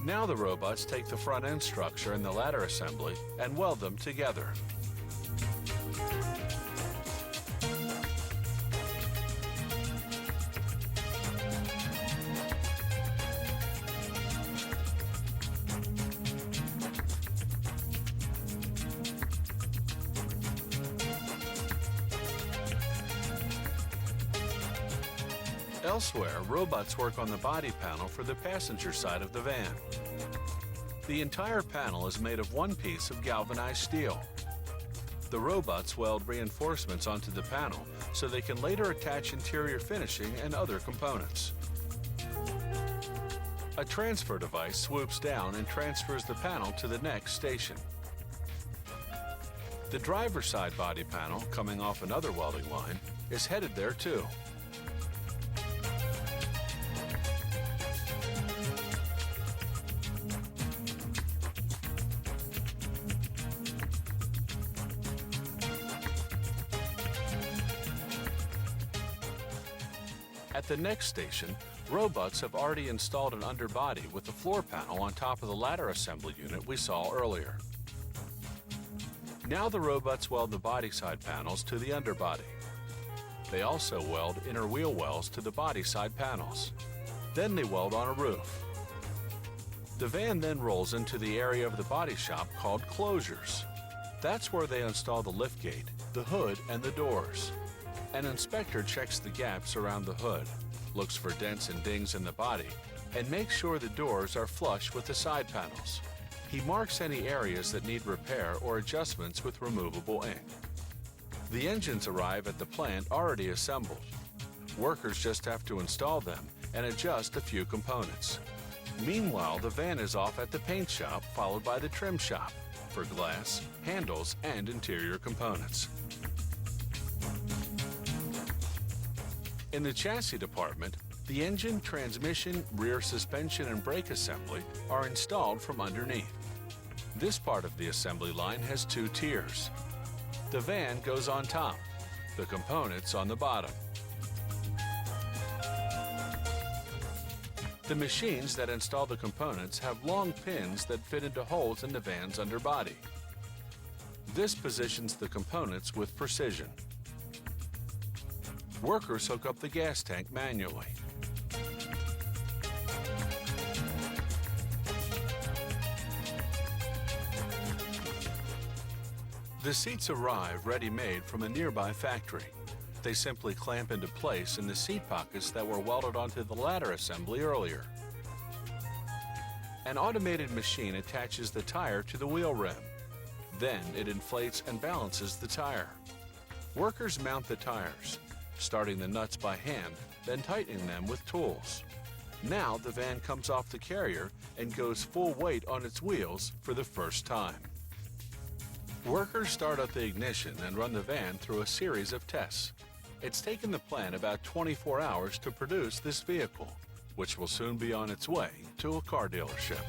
Now the robots take the front end structure and the ladder assembly and weld them together. Elsewhere, robots work on the body panel for the passenger side of the van. The entire panel is made of one piece of galvanized steel. The robots weld reinforcements onto the panel so they can later attach interior finishing and other components. A transfer device swoops down and transfers the panel to the next station. The driver's side body panel, coming off another welding line, is headed there too. At the next station, robots have already installed an underbody with the floor panel on top of the ladder assembly unit we saw earlier. Now the robots weld the body side panels to the underbody. They also weld inner wheel wells to the body side panels. Then they weld on a roof. The van then rolls into the area of the body shop called closures. That's where they install the liftgate, the hood, and the doors. An inspector checks the gaps around the hood, looks for dents and dings in the body, and makes sure the doors are flush with the side panels. He marks any areas that need repair or adjustments with removable ink. The engines arrive at the plant already assembled. Workers just have to install them and adjust a few components. Meanwhile, the van is off at the paint shop, followed by the trim shop for glass, handles, and interior components. In the chassis department, the engine, transmission, rear suspension, and brake assembly are installed from underneath. This part of the assembly line has two tiers. The van goes on top, the components on the bottom. The machines that install the components have long pins that fit into holes in the van's underbody. This positions the components with precision. Workers hook up the gas tank manually. The seats arrive ready-made from a nearby factory. They simply clamp into place in the seat pockets that were welded onto the ladder assembly earlier. An automated machine attaches the tire to the wheel rim. Then it inflates and balances the tire. Workers mount the tires, starting the nuts by hand, then tightening them with tools. Now the van comes off the carrier and goes full weight on its wheels for the first time. Workers start up the ignition and run the van through a series of tests. It's taken the plant about 24 hours to produce this vehicle, which will soon be on its way to a car dealership.